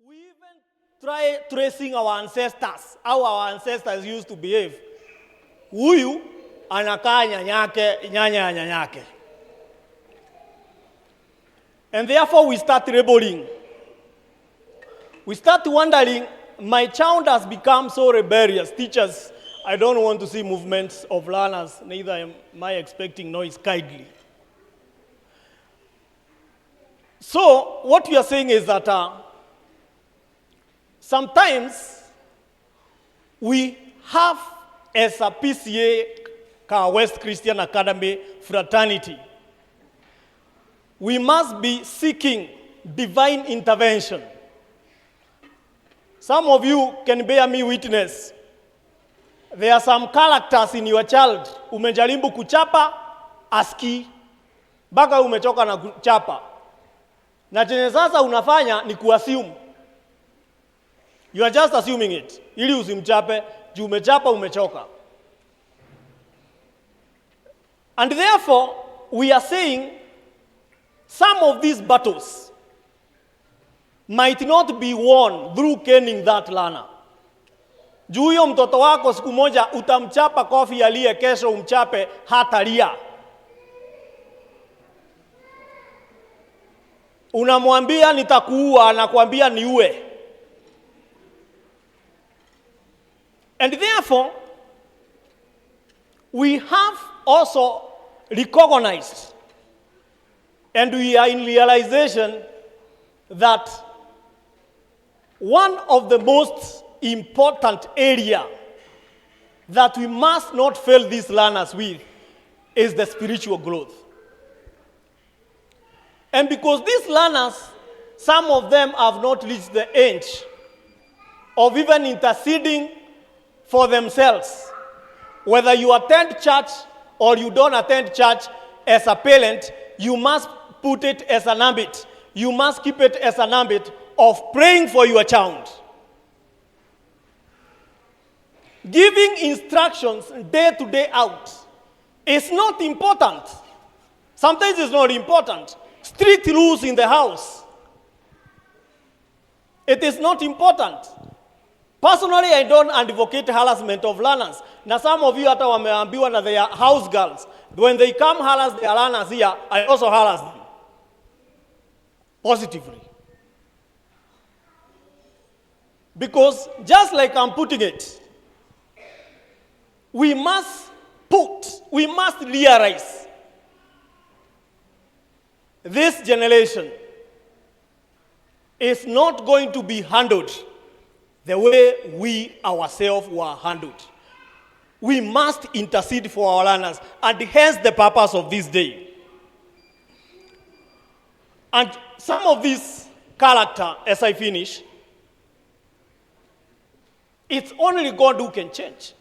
We even try tracing our ancestors, how our ancestors used to behave. Huyu anakaa nyanya nyanyake. And therefore we start rebelling. We start wondering, my child has become so rebellious. Teachers, I don't want to see movements of learners, neither am I expecting noise kindly. So what we are saying is that sometimes we have, as a PCEA, Kahawa West Christian Academy fraternity, we must be seeking divine intervention. Some of you can bear me witness. There are some characters in your child. Umejaribu kuchapa, aski, baka umechoka na kuchapa. Na chenye sasa unafanya ni kuassume. You are just assuming it. Ili usimchape, juu umechapa umechoka. And therefore, we are saying some of these battles might not be won through caning that learner. Juu huyo mtoto wako siku moja utamchapa kofi aliye, kesho umchape hatalia. Unamwambia nitakuua, anakuambia niue. And therefore, we have also recognized, and we are in realization that one of the most important area that we must not fail these learners with is the spiritual growth. And because these learners, some of them have not reached the age of even interceding for themselves. Whether you attend church or you don't attend church, as a parent, you must put it as an habit. You must keep it as an habit of praying for your child. Giving instructions day to day out is not important. Sometimes it's not important. Strict rules in the house, it is not important. Personally, I don't advocate harassment of learners. Now some of you hata wameambiwa na their house girls, when they come harass their learners here, I also harass them. Positively. Because just like I'm putting it, we must realize this generation is not going to be handled the way we ourselves were handled. We must intercede for our learners, and hence the purpose of this day. And some of this character, as I finish, it's only God who can change.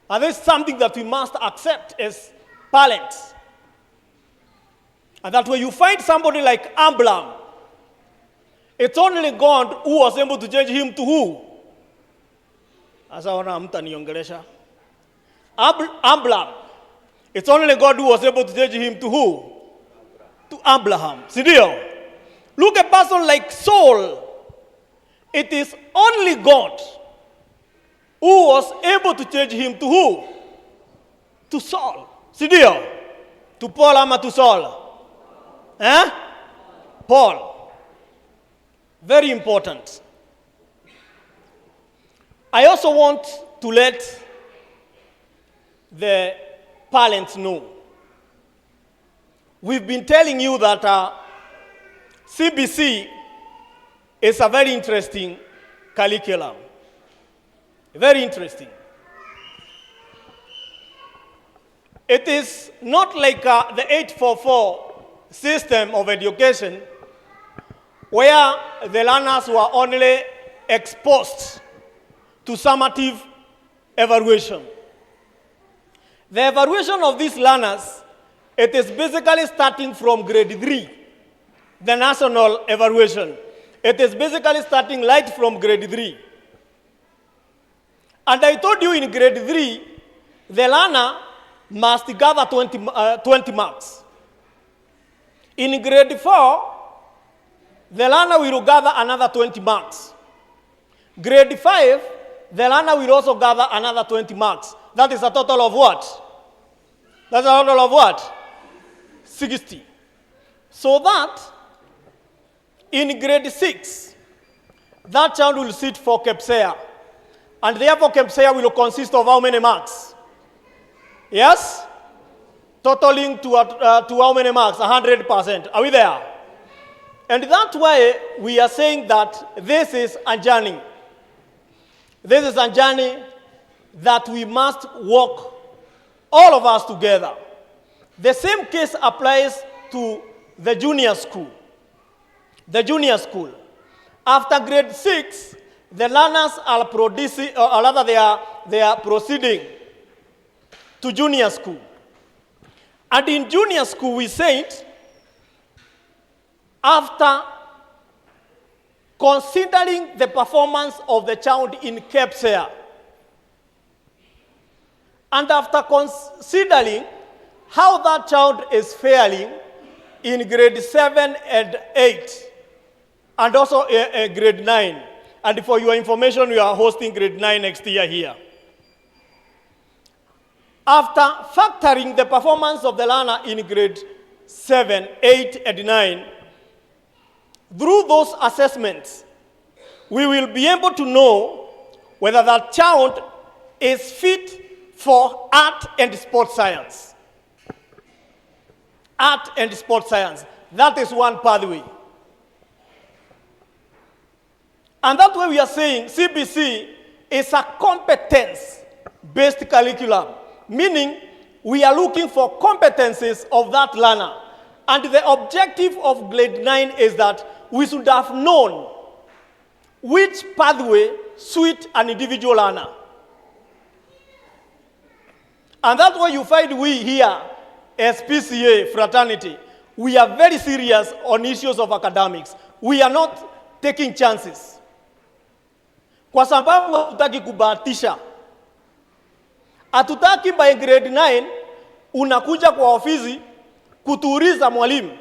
And that's something that we must accept as parents. And that when you find somebody like Abraham, it's only God who was able to change him to who? Asa wana mtaniongelesha. Abraham. It's only God who was able to change him to who? To Abraham. Sidio? Look at a person like Saul. It is only God who was able to change him to who? To Saul. Sidio? To Paul ama to Saul? Paul. Very important. I also want to let the parents know. We've been telling you that CBC is a very interesting curriculum. Very interesting. It is not like the 844 system of education where the learners were only exposed to summative evaluation. The evaluation of these learners, it is basically starting from grade 3, the national evaluation. It is basically starting right from grade 3. And I told you in grade 3, the learner must gather 20 marks. In grade 4, the learner will gather another 20 marks. Grade 5, the learner will also gather another 20 marks. That is a total of what? That's a total of what? 60. So that in grade 6, that child will sit for PCEA. And therefore PCEA will consist of how many marks? Yes? Totaling to how many marks? 100%. Are we there? And that's why we are saying that this is a journey. This is a journey that we must walk, all of us together. The same case applies to the junior school. The junior school. After grade 6, the learners are producing, or rather they are proceeding to junior school. And in junior school, we said, after considering the performance of the child in PCEA, and after considering how that child is faring in grade 7 and 8, and also grade 9. And for your information, we are hosting grade 9 next year here. After factoring the performance of the learner in grade 7, 8, and 9, through those assessments, we will be able to know whether that child is fit for art and sports science. Art and sports science. That is one pathway. And that's why we are saying CBC is a competence-based curriculum, meaning we are looking for competencies of that learner. And the objective of grade 9 is that we should have known which pathway suits an individual learner. And that's why you find we here as PCEA fraternity, we are very serious on issues of academics. We are not taking chances. Kwa sababu hatutaki kubahatisha. Hatutaki by grade 9 unakuja kwa ofisi kutuuliza mwalimu,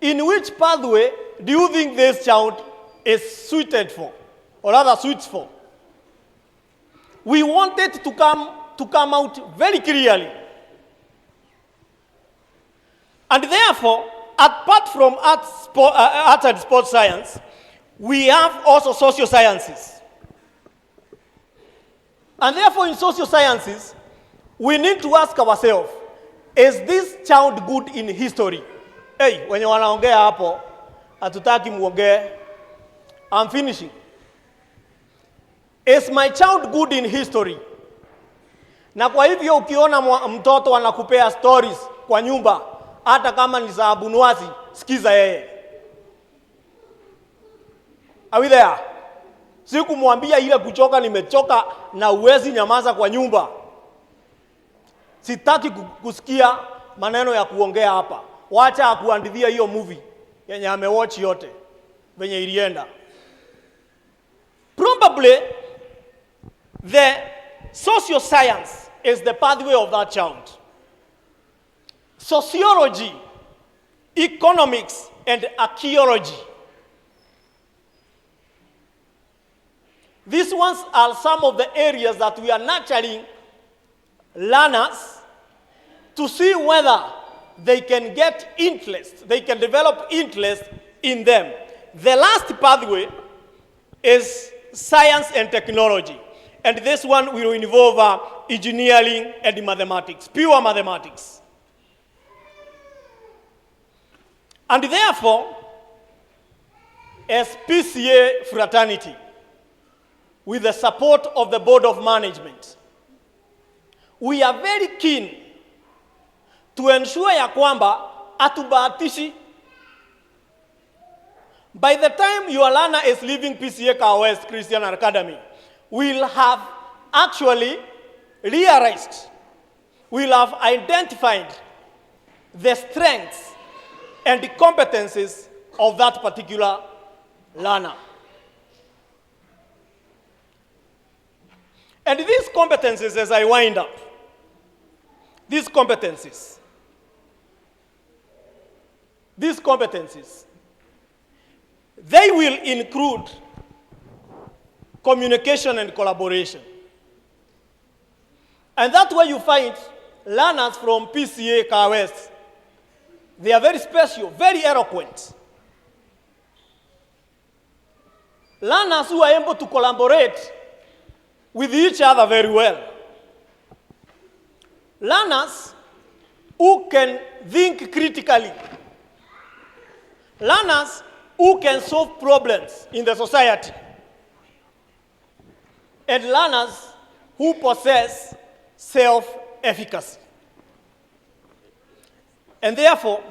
in which pathway do you think this child is suited for, or rather suits for? We wanted to come out very clearly. And therefore, apart from art and sports science, we have also social sciences. And therefore, in social sciences, we need to ask ourselves, is this child good in history? Hey, when you wanaongea hapo, hatutaki muongee. I'm finishing. Is my child good in history? Na kwa hivyo ukiona mtoto anakupea stories kwa nyumba, hata kama ni za Abunuwasi, sikiza yeye. Are we there? Sikumwambia ile kuchoka nimechoka na uwezi nyamaza kwa nyumba. Sitaki kusikia maneno ya kuongea hapa. Wacha akuandithia hiyo movie yenye amewatch yote venye ilienda. Probably the social science is the pathway of that child. Sociology, economics, and archaeology. These ones are some of the areas that we are nurturing learners to see whether they can get interest, they can develop interest in them. The last pathway is science and technology. And this one will involve engineering and mathematics, pure mathematics. And therefore, as PCEA fraternity, with the support of the Board of Management, we are very keen to ensure ya kwamba atubahatishi. By the time your learner is leaving PCEA Kahawa Christian Academy, we'll have actually realized, we'll have identified the strengths and the competencies of that particular learner. And these competencies, as I wind up, these competencies, They will include communication and collaboration. And that's where you find learners from PCEA Kahawa. They are very special, very eloquent. Learners who are able to collaborate with each other very well. Learners who can think critically. Learners who can solve problems in the society. And learners who possess self-efficacy. And therefore,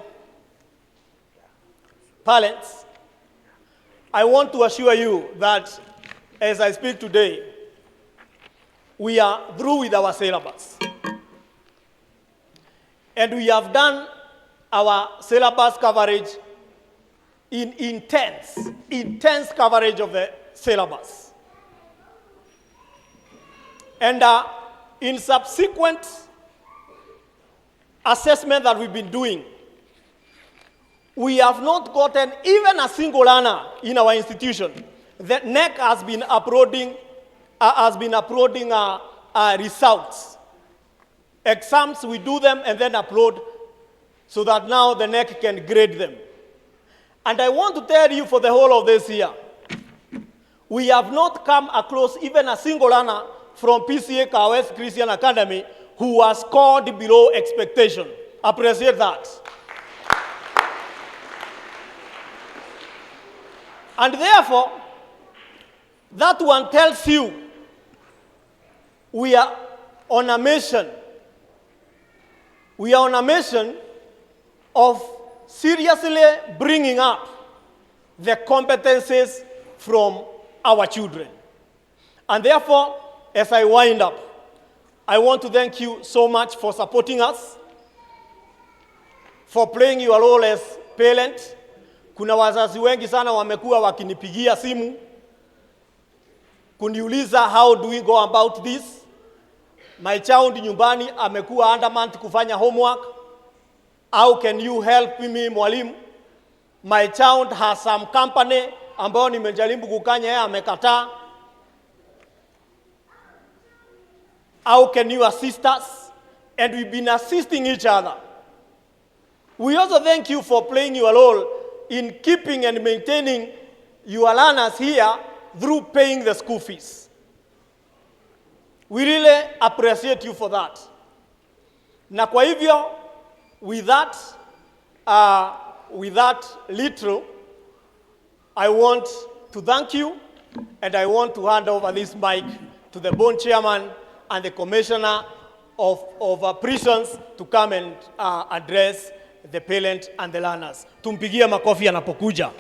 parents, I want to assure you that as I speak today, we are through with our syllabus. And we have done our syllabus coverage in intense coverage of the syllabus. And in subsequent assessment that we've been doing, we have not gotten even a single learner in our institution. The NEC has been uploading results. Exams, we do them and then upload so that now the NEC can grade them. And I want to tell you for the whole of this year, we have not come across even a single learner from PCEA Kahawa Christian Academy who has scored below expectation. Appreciate that. And therefore, that one tells you we are on a mission. We are on a mission of seriously bringing up the competencies from our children. And therefore, as I wind up, I want to thank you so much for supporting us, for playing your role as parent. Kuna wazazi wengi sana wamekuwa wakinipigia simu kuniuliza how do we go about this. My child nyumbani amekuwa undermanned kufanya homework. How can you help me mwalimu? My child has some company ambayo nimejaribu kukanya yeye amekataa. How can you assist us? And we've been assisting each other. We also thank you for playing your role in keeping and maintaining your learners here through paying the school fees. We really appreciate you for that. Na kwa hivyo, with that little, I want to thank you, and I want to hand over this mic to the board chairman and the commissioner of prisons to come and address the parent and the learners. Tumpigie makofi anapokuja.